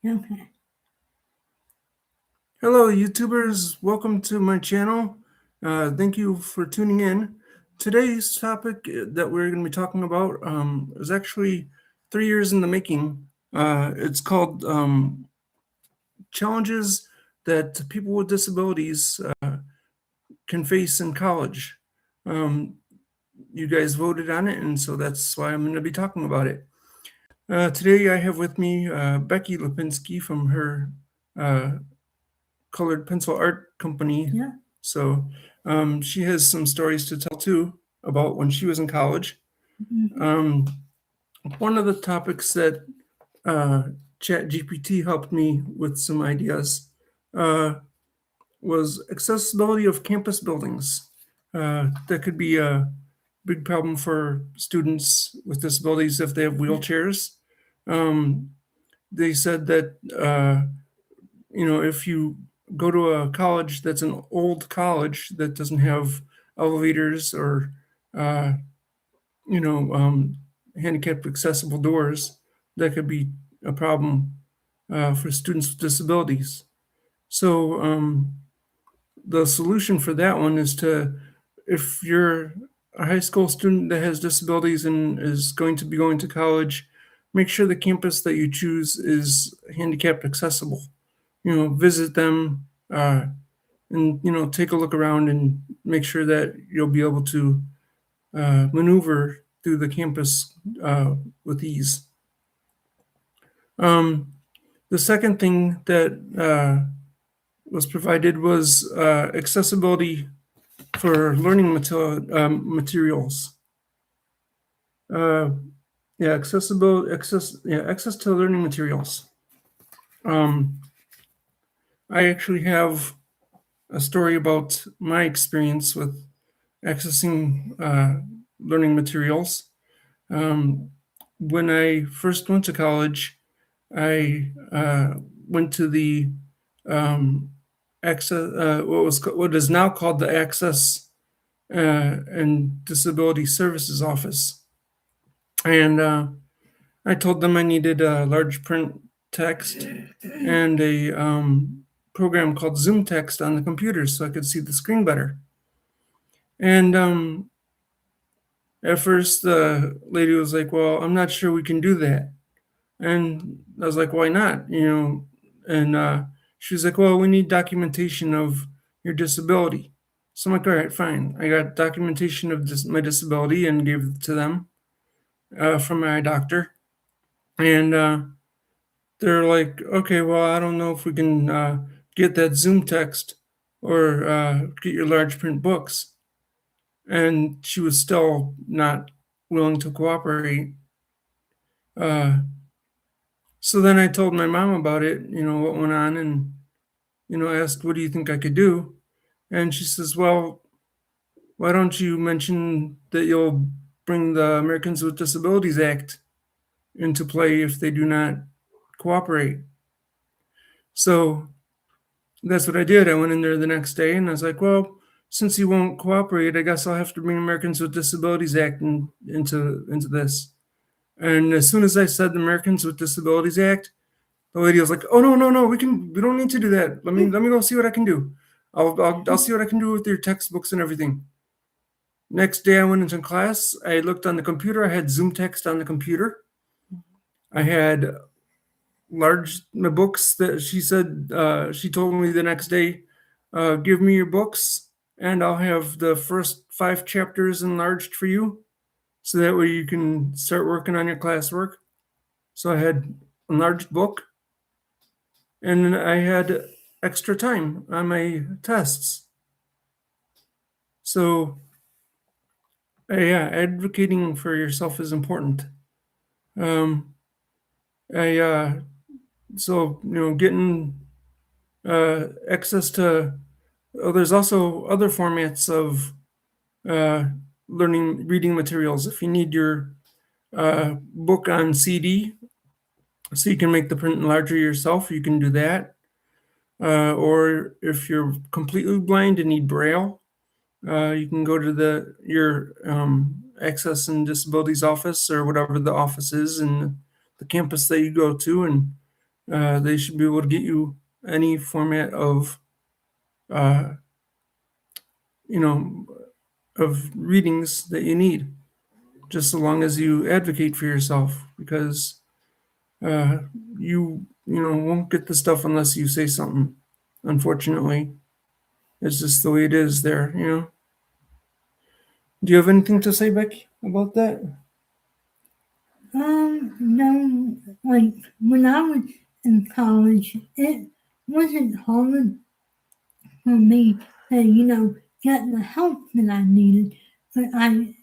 Okay. Hello, YouTubers. Welcome to my channel. Thank you for tuning in. Today's topic that we're going to be talking about is actually 3 years in the making. It's called Challenges That People with Disabilities Can Face in College. Um, you guys voted on it, and so that's why I'm going to be talking about it. Today, I have with me Becky Lipinski from her colored pencil art company. Yeah. So she has some stories to tell too about when she was in college. Mhm. Um, One of the topics that uh, Chat GPT helped me with some ideas uh, was accessibility of campus buildings. That could be a big problem for students with disabilities if they have wheelchairs. Um, they said that if you go to a college that's an old college that doesn't have elevators or, uh, you know, um, handicapped accessible doors, that could be a problem for students with disabilities. So the solution for that one is to, if you're a high school student that has disabilities and is going to be going to college, make sure the campus that you choose is handicapped accessible. Visit them, and take a look around and make sure that you'll be able to maneuver through the campus with ease. Um, the second thing that was provided was accessibility for learning materials. Uh, access to learning materials. Um, I actually have a story about my experience with accessing learning materials. Um, when I first went to college, I went to the um, access, what is now called the Access and Disability Services Office, and I told them I needed a large print text and a program called Zoom Text on the computer so I could see the screen better. And at first, the lady was like, "Well, I'm not sure we can do that." And I was like, "Why not?" And she was like, "Well, we need documentation of your disability." So I'm like, "All right, fine." I got documentation of my disability and gave it to them from my eye doctor. And they're like, "Okay, well, I don't know if we can get that Zoom text or get your large print books." And she was still not willing to cooperate. Uh, so then I told my mom about it, what went on, and asked, "What do you think I could do?" And she says, "Well, why don't you mention that you'll bring the Americans with Disabilities Act into play if they do not cooperate?" So that's what I did. I went in there the next day and I was like, "Well, since you won't cooperate, I guess I'll have to bring Americans with Disabilities Act into this." And as soon as I said the Americans with Disabilities Act, the lady was like, "Oh, no, no, no, we don't need to do that. Let me go see what I can do. I'll see what I can do with your textbooks and everything." Next day I went into class. I looked on the computer. I had Zoom text on the computer. I had large books that she said, she told me the next day, "Give me your books and I'll have the first 5 chapters enlarged for you, so that way you can start working on your classwork." So I had enlarged book, and I had extra time on my tests. So yeah, advocating for yourself is important. Um, I so getting access to. Oh, there's also other formats of uh, learning reading materials. If you need your book on CD, so you can make the print larger yourself, you can do that. Or if you're completely blind and need Braille, you can go to your Access and Disabilities office or whatever the office is in the campus that you go to, and They should be able to get you any format of, uh, you know, of readings that you need, just so long as you advocate for yourself, because uh, you won't get the stuff unless you say something. Unfortunately, it's just the way it is there. Do you have anything to say, Becky, about that? No, like when I was in college, it wasn't hard for me to, get the help that I needed, but I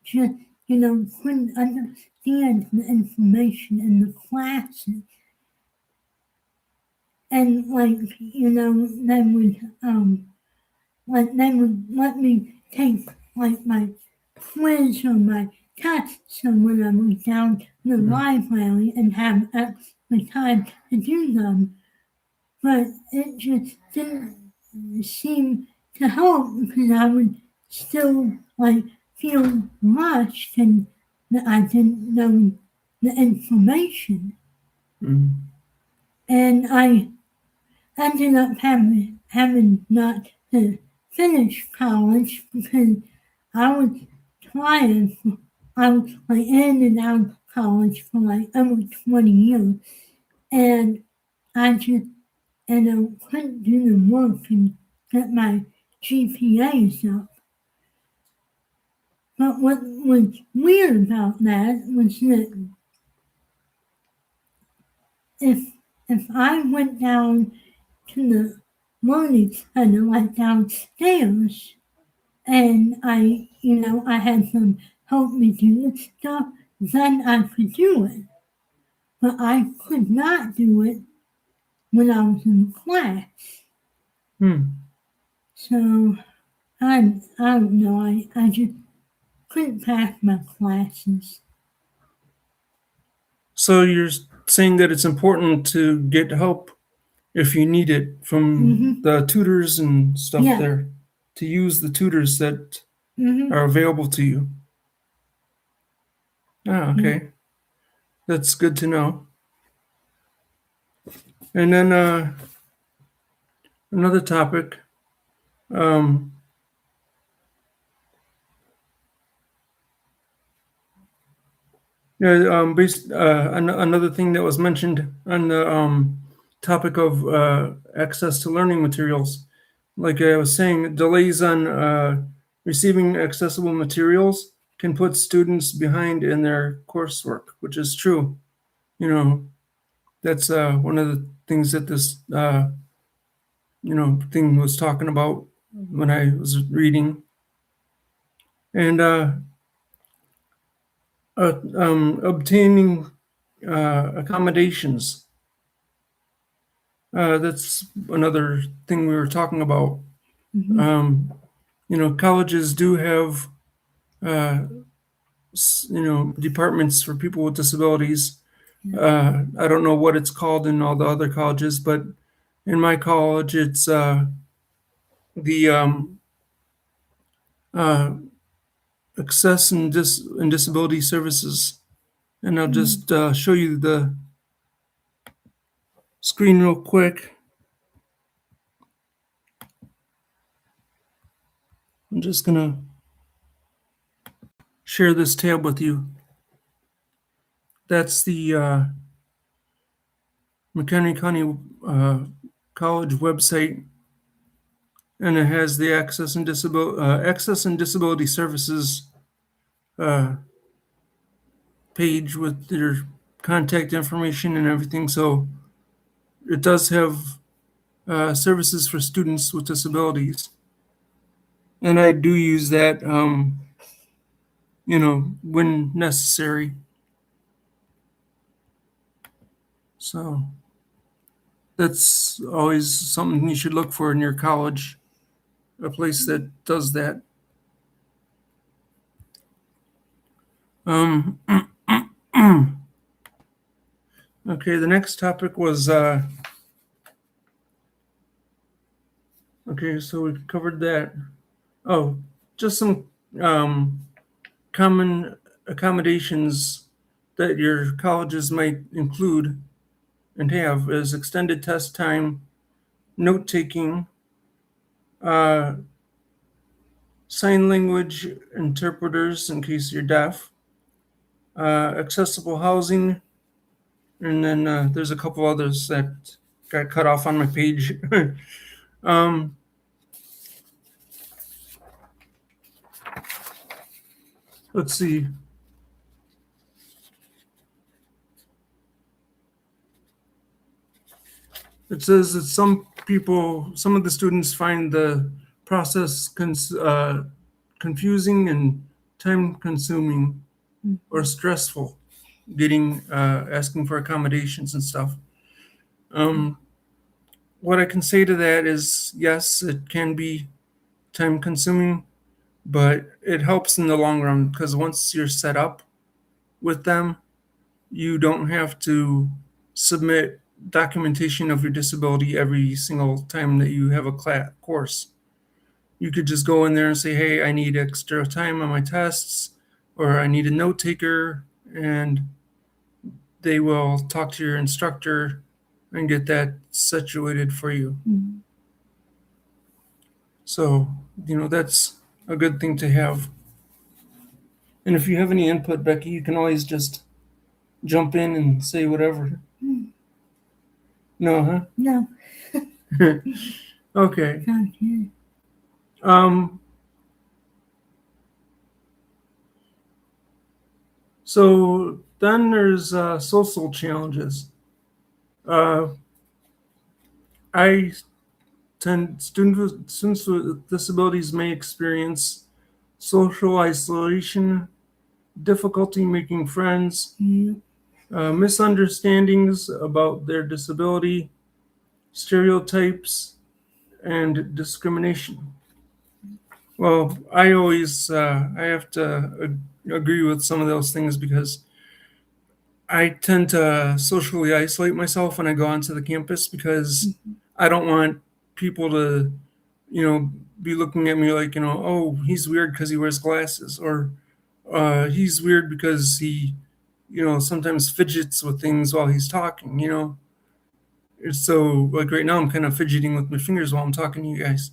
just, couldn't understand the information in the classes. And they would let me take like my quiz or my test, so when I was down in the Mm. library and have extra time to do them, but it just didn't seem to help because I would still feel rushed and that I didn't know the information. Mm. And I ended up having not to finish college because I was trying. I was in and out of college for over 20 years, and I just couldn't do the work and get my GPAs up. But what was weird about that was that if if I went down to the learning center downstairs and I had some help me do the stuff, then I could do it. But I could not do it when I was in class. Hmm. So I don't know, I just couldn't pass my classes. So you're saying that it's important to get help if you need it from Mm-hmm. the tutors and stuff Yeah. there, to use the tutors that Mm-hmm. are available to you. Ah, Yeah. okay. That's good to know. And then another topic. Um, yeah, another thing that was mentioned on the topic of access to learning materials. Like I was saying, delays on receiving accessible materials can put students behind in their coursework, which is true. You know, that's one of the things that this thing was talking about when I was reading. And obtaining accommodations. That's another thing we were talking about. Mm-hmm. Um, colleges do have uh, departments for people with disabilities. Yeah. I don't know what it's called in all the other colleges, but in my college, it's the uh, Access and Disability Services. And I'll Mm-hmm. just show you the screen real quick. I'm just gonna share this tab with you. That's the McHenry County College website, and it has the Access and Disability Services uh, page with their contact information and everything. So it does have services for students with disabilities, and I do use that, when necessary. So that's always something you should look for in your college, a place that does that. Um, okay, the next topic was okay, so we covered that. Oh, just some um, common accommodations that your colleges might include and have is extended test time, note taking, uh, sign language interpreters in case you're deaf, accessible housing, and then there's a couple others that got cut off on my page. um, let's see. It says that some of the students find the process confusing and time consuming or stressful, getting asking for accommodations and stuff. Um, what I can say to that is yes, it can be time consuming, but it helps in the long run because once you're set up with them, you don't have to submit documentation of your disability every single time that you have a course. You could just go in there and say, hey, I need extra time on my tests, or I need a note taker, and they will talk to your instructor and get that situated for you. Mhm. So, that's a good thing to have. And if you have any input, Becky, you can always just jump in and say whatever. No, huh? No, Okay. gotcha. Um, so then there's social challenges. Uh, I students with disabilities may experience social isolation, difficulty making friends, Yeah. misunderstandings about their disability, stereotypes, and discrimination. Well, I have to agree with some of those things because I tend to socially isolate myself when I go onto the campus because I don't want people to, be looking at me like, oh, he's weird because he wears glasses, or he's weird because he, sometimes fidgets with things while he's talking. So, like right now, I'm kind of fidgeting with my fingers while I'm talking to you guys.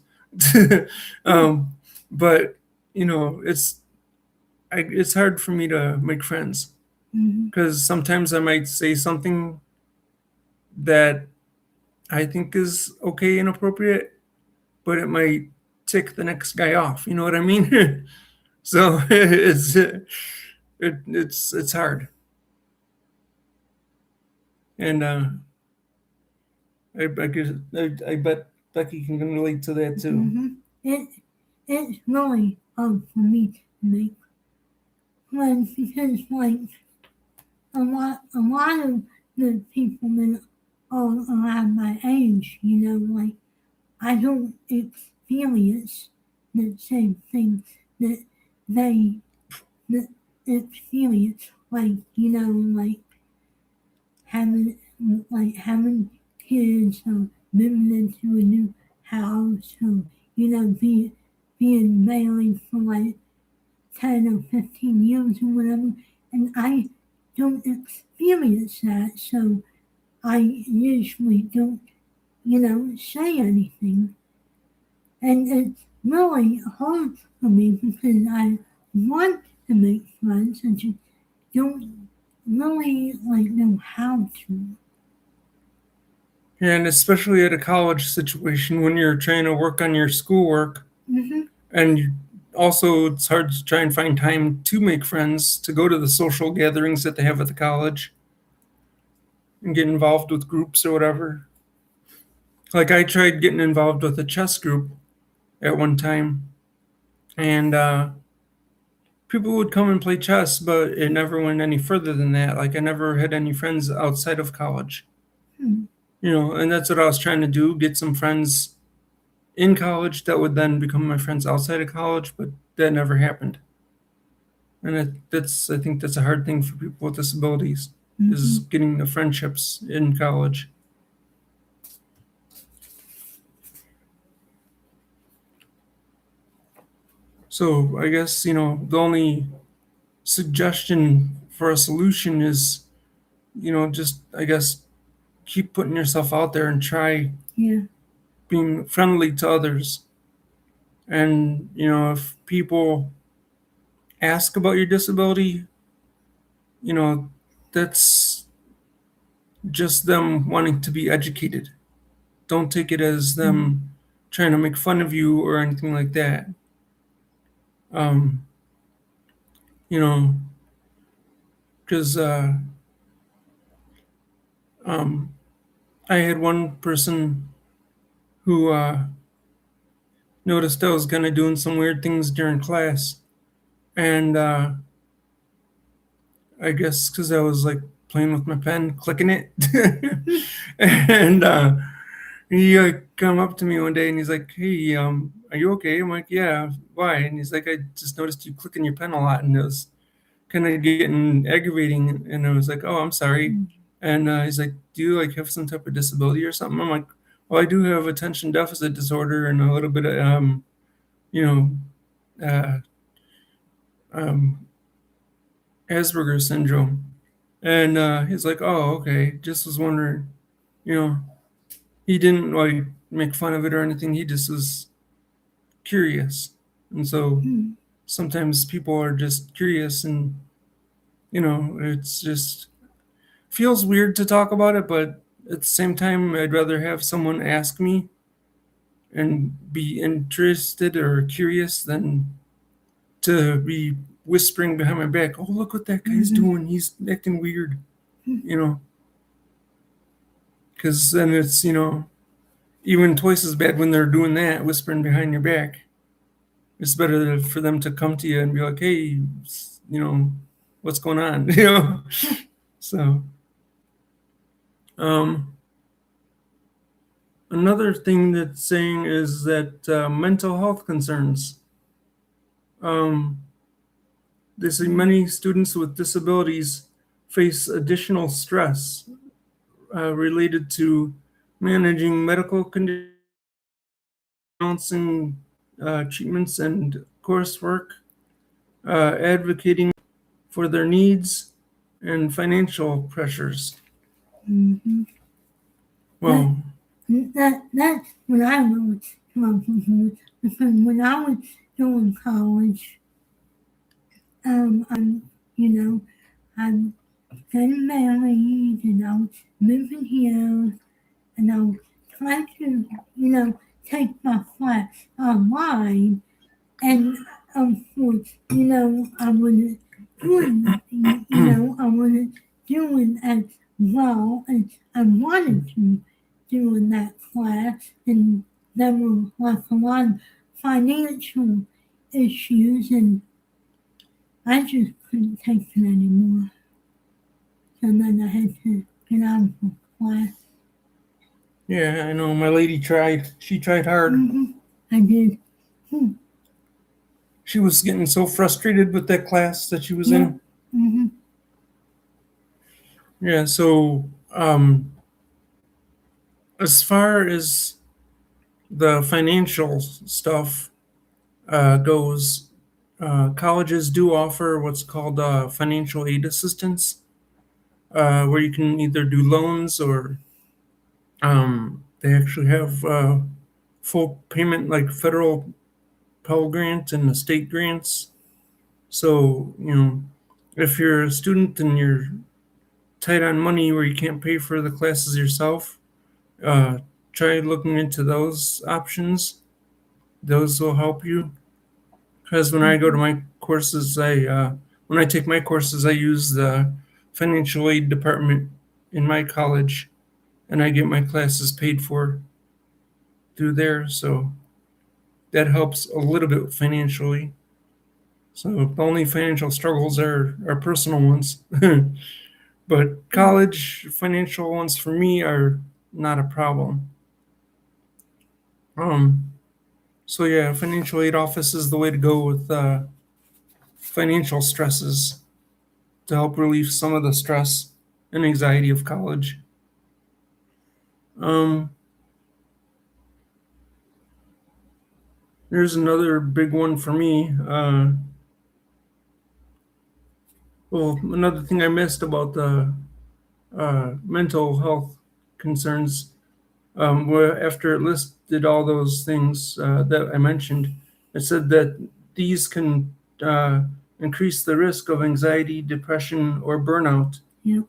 um, but, it's hard for me to make friends Mhm. because sometimes I might say something that I think is okay and appropriate, but it might tick the next guy off. You know what I mean? So it's hard, and I bet Becky can relate to that too. Mhm. It's really hard for me to make friends because like a lot of the people that are around my age, like I don't experience the same things that they that experience, like like having having kids or moving into a new house or being married for like 10 or 15 years or whatever, and I don't experience that, so I usually don't, say anything. And it's really hard for me because I want to make friends and just don't really know how to. And especially at a college situation when you're trying to work on your schoolwork, Mm-hmm. and also it's hard to try and find time to make friends to go to the social gatherings that they have at the college and get involved with groups or whatever. Like I tried getting involved with a chess group at one time, and people would come and play chess, but it never went any further than that. Like I never had any friends outside of college, Hmm. and that's what I was trying to do: get some friends in college that would then become my friends outside of college, but that never happened. And I think that's a hard thing for people with disabilities is Mm-hmm. getting the friendships in college. So I guess the only suggestion for a solution is just I guess keep putting yourself out there and try Yeah. being friendly to others. And, if people ask about your disability, you know, that's just them wanting to be educated. Don't take it as them trying to make fun of you or anything like that. Um, you know, because um, I had one person who noticed I was kind of doing some weird things during class, and I guess because I was like playing with my pen, clicking it, and he come up to me one day and he's like, "Hey, are you okay?" I'm like, "Yeah, why?" And he's like, "I just noticed you clicking your pen a lot, and it was kind of getting aggravating." And I was like, "Oh, I'm sorry." And he's like, "Do you like have some type of disability or something?" I'm like, "Well, I do have attention deficit disorder and a little bit of you know, uh, um, Asperger's syndrome." And he's like, "Oh, okay. Just was wondering." You know, he didn't like make fun of it or anything. He just was curious. And so sometimes people are just curious, and it's just feels weird to talk about it, but at the same time I'd rather have someone ask me and be interested or curious than to be whispering behind my back, "Oh, look what that guy's doing. He's acting weird." You know, because then it's, even twice as bad when they're doing that, whispering behind your back. It's better for them to come to you and be like, "Hey, what's going on?" So, um, another thing that's saying is that mental health concerns. Um, they say many students with disabilities face additional stress related to managing medical conditions, balancing treatments and coursework, advocating for their needs, and financial pressures. Mm-hmm. Well, That's what I was talking about. Because when I was doing college, you know, I'm getting married and I was moving here and I was trying to, take my class online. And of course, I wasn't doing, I wasn't doing as well as I wanted to do in that class. And there were like a lot of financial issues, and I just couldn't take it anymore. So then I had to get out of the class. yeah, I know my lady tried. She tried hard. Mm-hmm. I did. Hmm. She was getting so frustrated with that class that she was Yeah. in. Mm-hmm. Yeah, so as far as the financial stuff goes, colleges do offer what's called financial aid assistance, where you can either do loans or they actually have full payment like federal Pell Grant and the state grants. So, if you're a student and you're tight on money where you can't pay for the classes yourself, uh, try looking into those options. Those will help you. Because when I go to my courses, when I take my courses, I use the financial aid department in my college, and I get my classes paid for through there. So that helps a little bit financially. So the only financial struggles are personal ones. But college financial ones for me are not a problem. Um, so yeah, financial aid office is the way to go with financial stresses to help relieve some of the stress and anxiety of college. Um, There's another big one for me. Well, another thing I missed about the mental health concerns. Where after it listed all those things that I mentioned, it said that these can increase the risk of anxiety, depression, or burnout. Yep.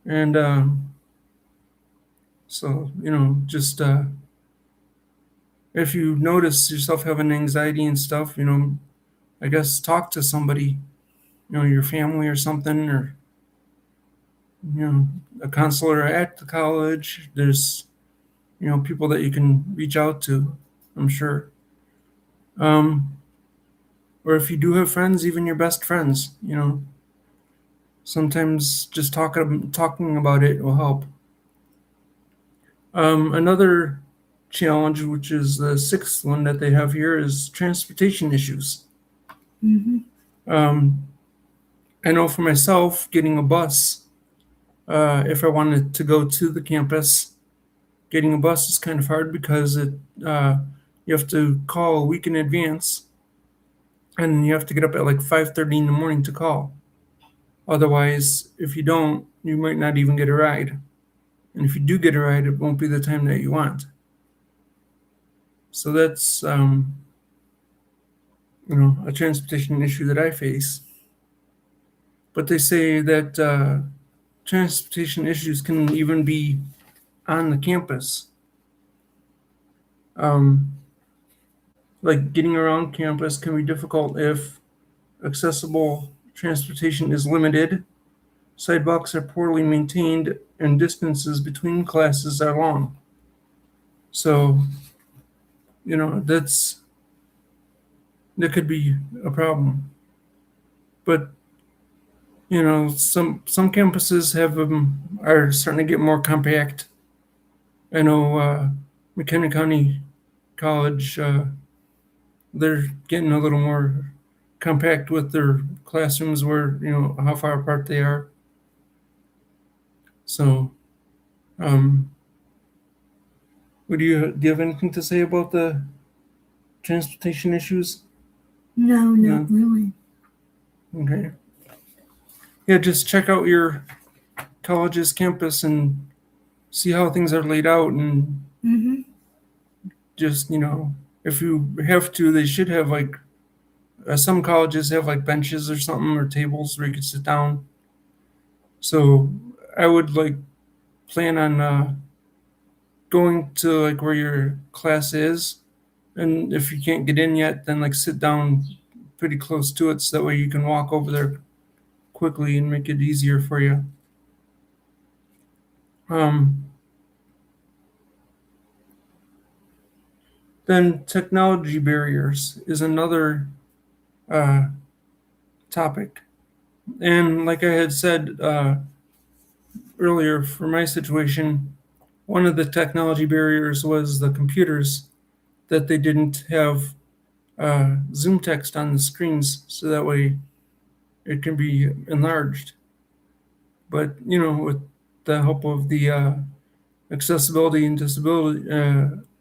And so, just if you notice yourself having anxiety and stuff, I guess talk to somebody, your family or something, or, a counselor at the college. There's, people that you can reach out to, I'm sure. Um, or if you do have friends, even your best friends, sometimes just talking about it will help. Another challenge, which is the sixth one that they have here, is transportation issues. Mm-hmm. Um, I know for myself, getting a bus, if I wanted to go to the campus, getting a bus is kind of hard because uh, you have to call a week in advance, and you have to get up at like 5:30 in the morning to call. Otherwise, if you don't, you might not even get a ride. And if you do get a ride, it won't be the time that you want. So that's a transportation issue that I face. But they say that transportation issues can even be on the campus. Um, like getting around campus can be difficult if accessible transportation is limited, sidewalks are poorly maintained, and distances between classes are long. So, that could be a problem. But some campuses are starting to get more compact. I know McKenna County College, they're getting a little more compact with their classrooms, where how far apart they are. So, um, do you have anything to say about the transportation issues? No, No. not really. Okay. Yeah, just check out your college's campus and see how things are laid out, and Mm-hmm. just if you have to, they should have like some colleges have like benches or something, or tables where you could sit down. So I would like plan on going to like where your class is, and if you can't get in yet, then like sit down pretty close to it, so that way you can walk over there quickly and make it easier for you. um, then technology barriers is another uh, topic. And like I had said earlier, for my situation, one of the technology barriers was the computers, that they didn't have Zoom text on the screens, so that way it can be enlarged. But with the help of the accessibility and disability,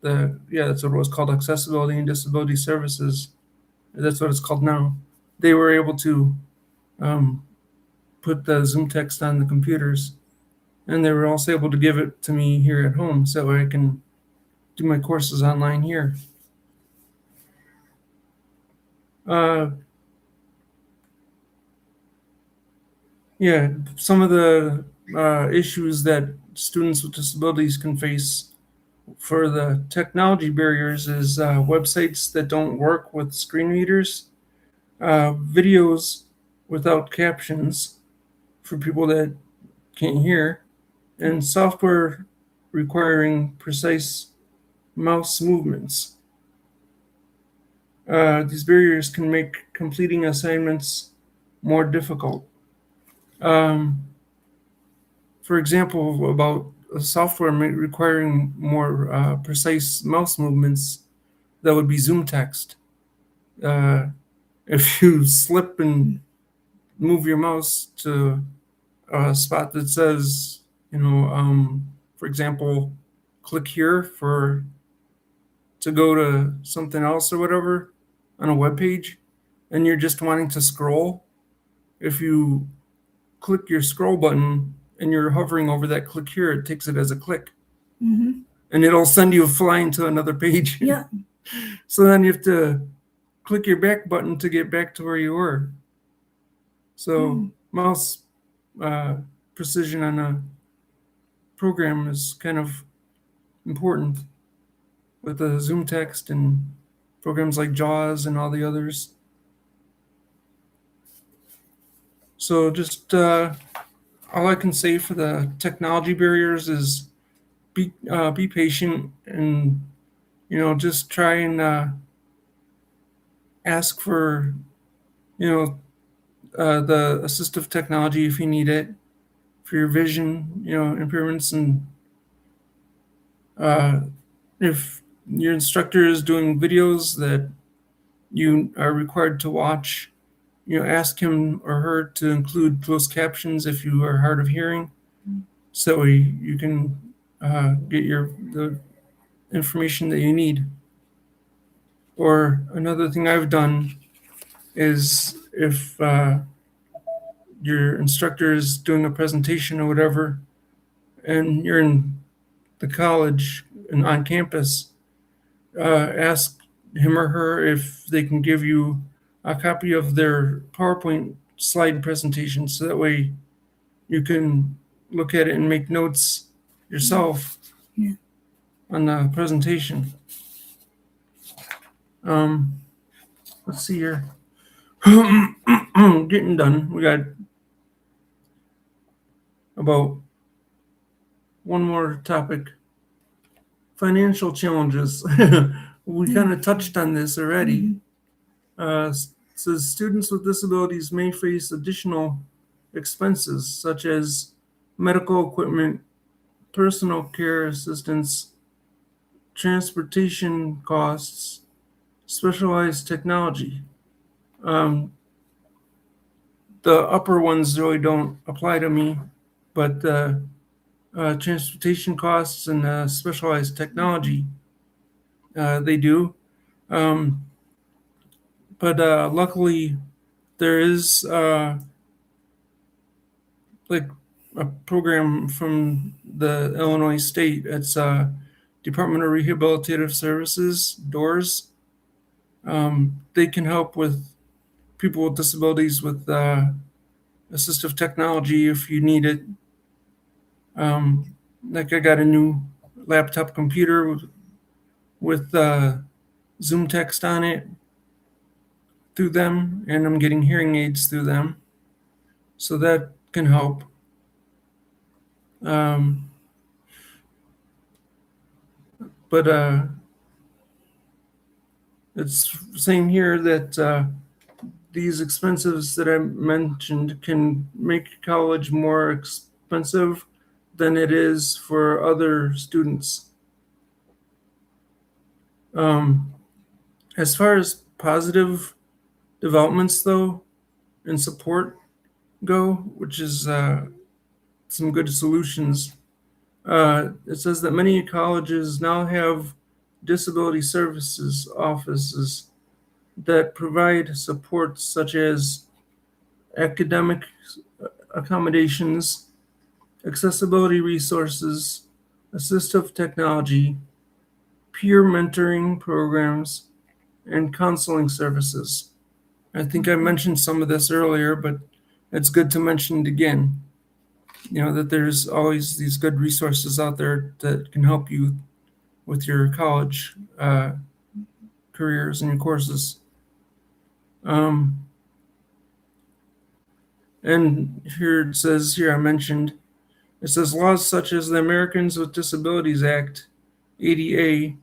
that's what it was called, accessibility and disability services. That's what it's called now. They were able to um, put the Zoom text on the computers, and they were also able to give it to me here at home, so I can do my courses online here. Uh, yeah, some of the issues that students with disabilities can face for the technology barriers is websites that don't work with screen readers, videos without captions for people that can't hear, and software requiring precise mouse movements. These barriers can make completing assignments more difficult. Um, for example, about software requiring more precise mouse movements, that would be Zoom text. Uh, if you slip and move your mouse to a spot that says, for example, click here for to go to something else or whatever on a web page, and you're just wanting to scroll, if you click your scroll button and you're hovering over that click here, it takes it as a click. Mm-hmm. And it'll send you flying to another page. Yeah. So then you have to click your back button to get back to where you were. So mouse uh, precision on a program is kind of important with the Zoom text and programs like JAWS and all the others. So just all I can say for the technology barriers is be patient and just try and ask for the assistive technology if you need it for your vision impairments, and uh, if your instructor is doing videos that you are required to watch, ask him or her to include closed captions if you are hard of hearing, so you can get the information that you need. Or another thing I've done is if your instructor is doing a presentation or whatever, and you're in the college and on campus, ask him or her if they can give you a copy of their PowerPoint slide presentation, so that way you can look at it and make notes yourself on the presentation. Um, let's see here. Getting done. We got about one more topic. Financial challenges. We kind of touched on this already. Says students with disabilities may face additional expenses such as medical equipment, personal care assistance, transportation costs, specialized technology. Um, the upper ones really don't apply to me, but transportation costs and specialized technology, they do. Um, but luckily, there is like a program from the Illinois state. It's Department of Rehabilitative Services, DOORS. They can help with people with disabilities with assistive technology if you need it. Like I got a new laptop computer with Zoom text on it through them, and I'm getting hearing aids through them, so that can help. Um, but it's saying here that these expenses that I mentioned can make college more expensive than it is for other students. As far as positive developments, though, and support go, which is some good solutions, it says that many colleges now have disability services offices that provide support such as academic accommodations, accessibility resources, assistive technology, peer mentoring programs, and counseling services. I think I mentioned some of this earlier, but it's good to mention it again. That there's always these good resources out there that can help you with your college careers and your courses. And here it says, here I mentioned, it says laws such as the Americans with Disabilities Act, ADA,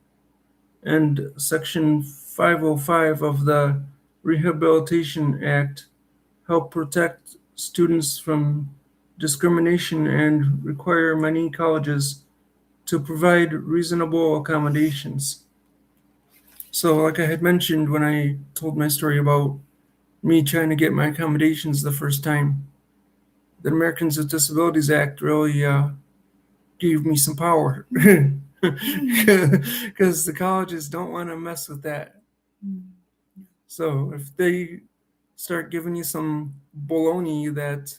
and Section 505 of the Rehabilitation Act help protect students from discrimination and require many colleges to provide reasonable accommodations. So, like I had mentioned when I told my story about me trying to get my accommodations the first time, the Americans with Disabilities Act really gave me some power, because the colleges don't want to mess with that. So if they start giving you some baloney that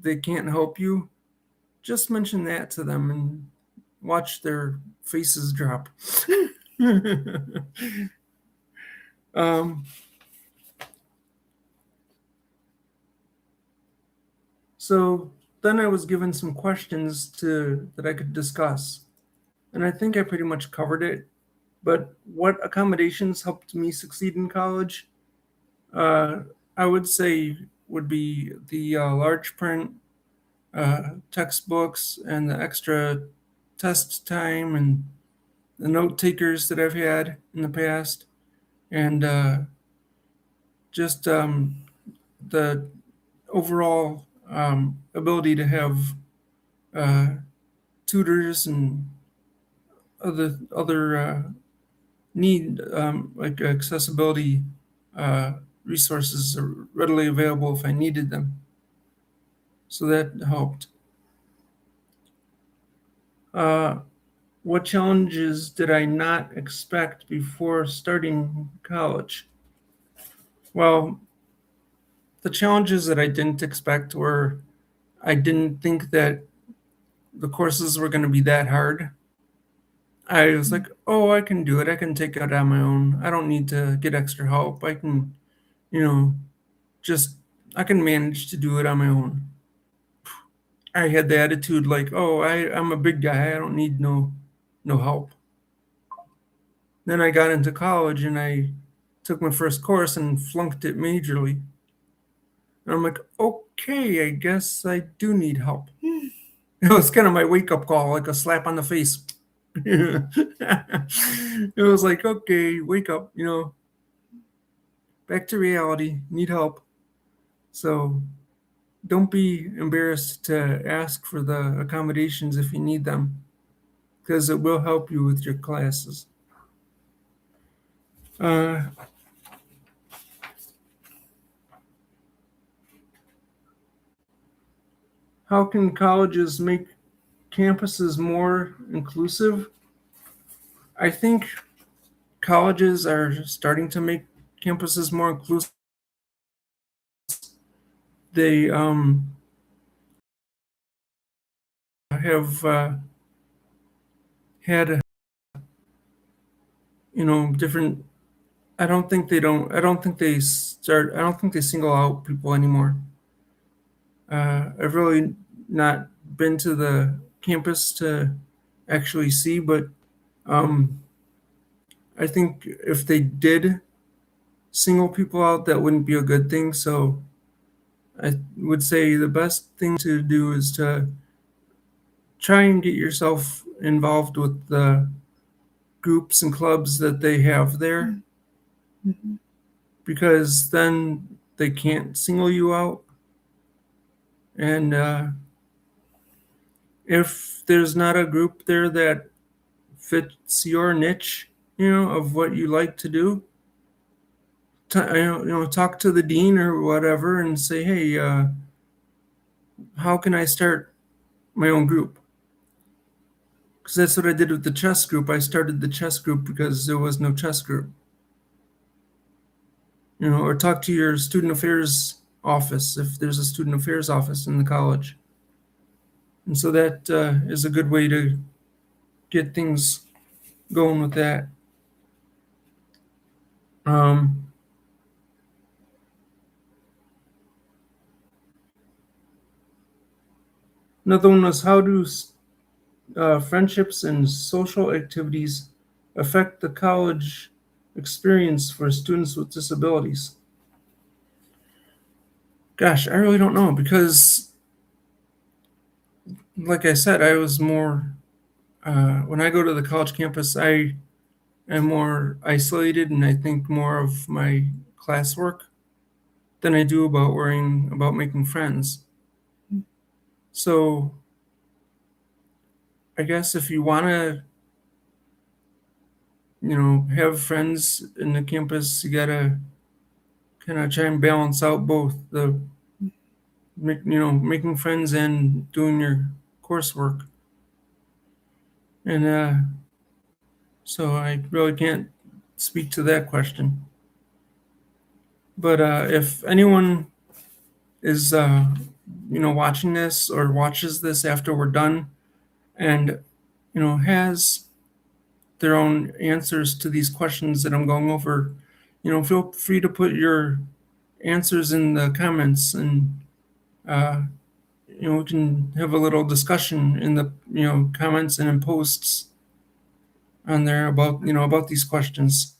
they can't help you, just mention that to them and watch their faces drop. um, so then I was given some questions that I could discuss, and I think I pretty much covered it. But what accommodations helped me succeed in college? Uh, I would say would be the large print textbooks and the extra test time and the note takers that I've had in the past, and just the overall ability to have uh, tutors and other need like accessibility uh, resources are readily available if I needed them. So that helped. Uh, what challenges did I not expect before starting college? Well, the challenges that I didn't expect were I didn't think that the courses were going to be that hard. I was like, oh, I can do it. I can take it on my own. I don't need to get extra help. I can, you know, just, I can manage to do it on my own. I had the attitude like, oh, I'm a big guy. I don't need no help. Then I got into college and I took my first course and flunked it majorly. And I'm like, okay, I guess I do need help. It was kind of my wake up call, like a slap on the face. It was like, okay, wake up, back to reality, need help. So don't be embarrassed to ask for the accommodations if you need them, because it will help you with your classes. Uh, how can colleges make campuses more inclusive? I think colleges are starting to make campuses more inclusive. They have had different. I don't think they start. I don't think they single out people anymore. I've really not been to the campus to actually see, but um, I think if they did single people out, that wouldn't be a good thing. So I would say the best thing to do is to try and get yourself involved with the groups and clubs that they have there, because then they can't single you out. And if there's not a group there that fits your niche, of what you like to do, talk to the dean or whatever and say, hey, how can I start my own group? Because that's what I did with the chess group. I started the chess group because there was no chess group. Or talk to your student affairs office if there's a student affairs office in the college. And so that is a good way to get things going with that. Um, Another one was, how do friendships and social activities affect the college experience for students with disabilities? Gosh, I really don't know, because, like I said, I was more, when I go to the college campus, I am more isolated and I think more of my classwork than I do about making friends. So I guess if you want to, have friends in the campus, you gotta kind of try and balance out both making friends and doing your coursework. And so I really can't speak to that question. But if anyone is watching this or watches this after we're done and, has their own answers to these questions that I'm going over, feel free to put your answers in the comments and, uh, we can have a little discussion in the, comments and in posts on there about, about these questions.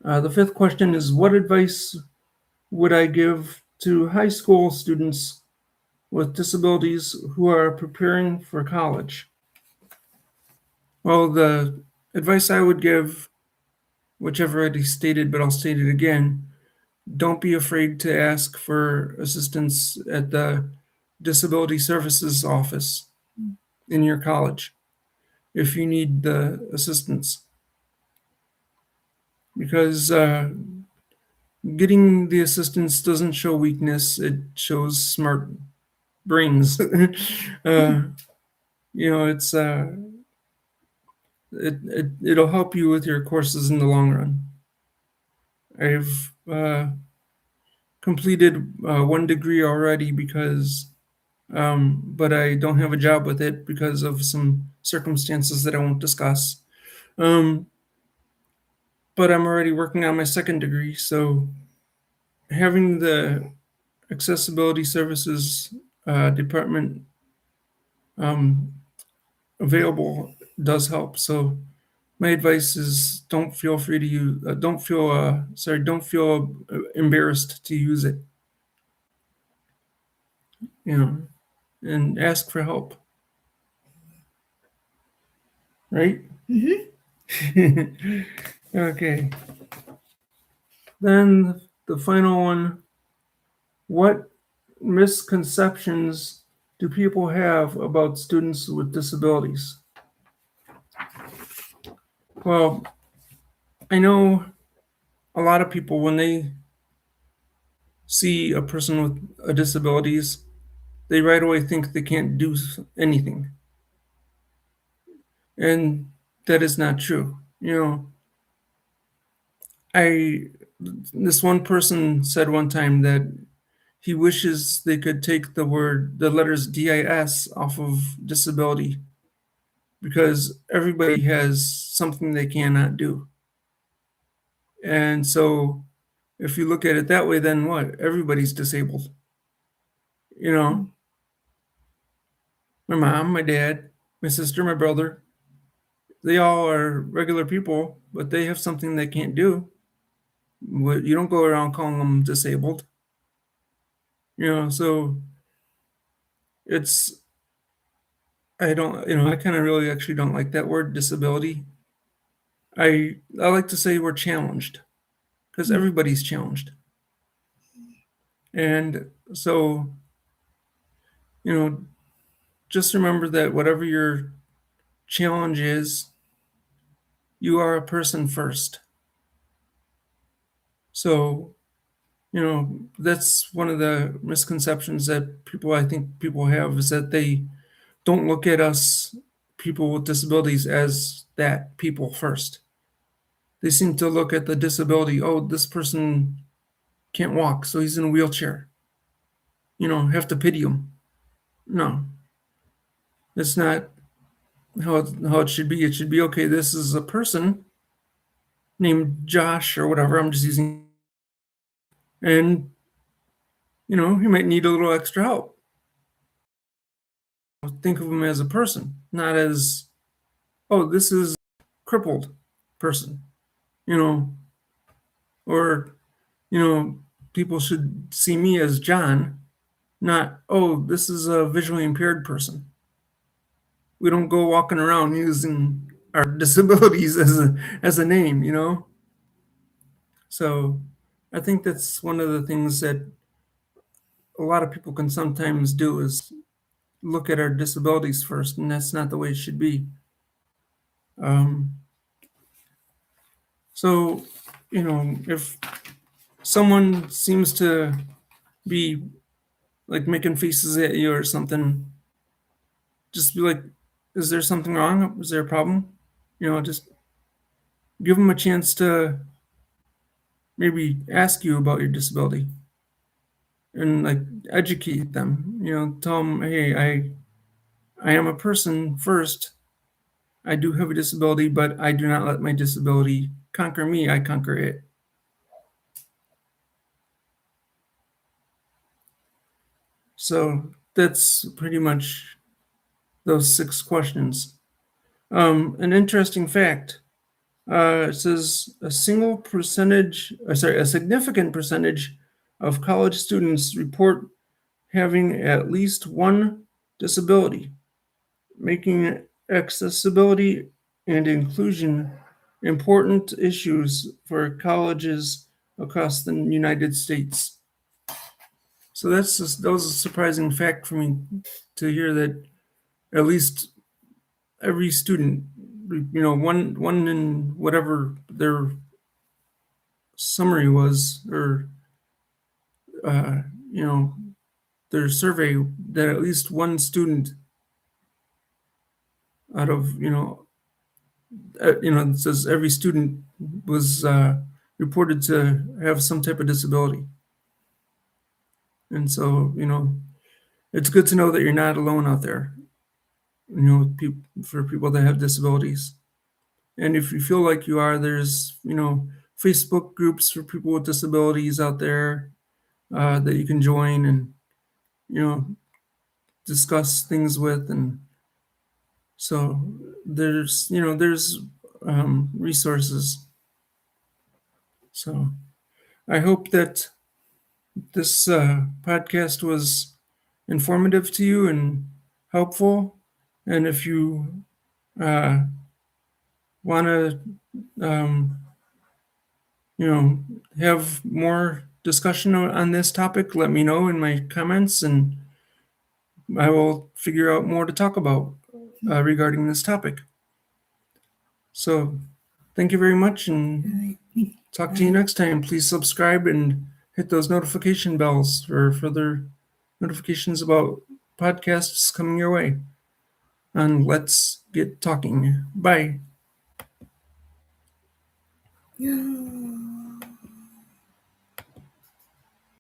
The fifth question is, what advice would I give to high school students with disabilities who are preparing for college? Well, the advice I would give, which I've already stated, but I'll state it again, don't be afraid to ask for assistance at the Disability Services Office in your college if you need the assistance. Because getting the assistance doesn't show weakness, it shows smart brains. It's it'll help you with your courses in the long run. I've completed one degree already but I don't have a job with it because of some circumstances that I won't discuss. Um, but I'm already working on my second degree, so having the accessibility services department um, available does help. So my advice is don't feel free to use, don't feel embarrassed to use it, you know, and ask for help, right? Okay. Then the final one, what misconceptions do people have about students with disabilities? Well, I know a lot of people, when they see a person with a disabilities, they right away think they can't do anything. And that is not true. I this one person said one time that he wishes they could take the letters DIS off of disability because everybody has something they cannot do. And so if you look at it that way, then what? Everybody's disabled. You know, my mom, my dad, my sister, my brother, they all are regular people, but they have something they can't do. You don't go around calling them disabled. So it's, I don't, I kind of really actually don't like that word disability. I like to say we're challenged because everybody's challenged. And so, you know, just remember that whatever your challenge is, you are a person first. So, that's one of the misconceptions that I think people have is that they don't look at us, people with disabilities, as that people first. They seem to look at the disability, oh, this person can't walk, so he's in a wheelchair. Have to pity him. No, it's not how it should be. It should be, okay, this is a person named Josh or whatever. I'm just using, and he might need a little extra help. Think of him as a person, not as, oh, this is a crippled person, you know, or, people should see me as John, not, oh, this is a visually impaired person. We don't go walking around using our disabilities as a name. So I think that's one of the things that a lot of people can sometimes do is look at our disabilities first, and that's not the way it should be. Um, so, if someone seems to be like making faces at you or something, just be like, is there something wrong? Is there a problem? Just give them a chance to maybe ask you about your disability. and like educate them. Tell them, hey, I am a person first. I do have a disability, but I do not let my disability conquer me. I conquer it. So that's pretty much those 6 questions. An interesting fact. It says a significant percentage of college students report having at least one disability, making accessibility and inclusion important issues for colleges across the United States. So that was a surprising fact for me to hear that at least every student, one in whatever their summary was, or uh, you know their survey, that at least one student out of it says every student was reported to have some type of disability. And so it's good to know that you're not alone out there, for people that have disabilities. And if you feel like you are, there's Facebook groups for people with disabilities out there that you can join and you know discuss things with. And so there's resources. So I hope that this podcast was informative to you and helpful. And if you uh, want to you know have more discussion on this topic, let me know in my comments, and I will figure out more to talk about regarding this topic. So thank you very much, and talk to you next time. Please subscribe and hit those notification bells for further notifications about podcasts coming your way. And let's get talking. Bye. No.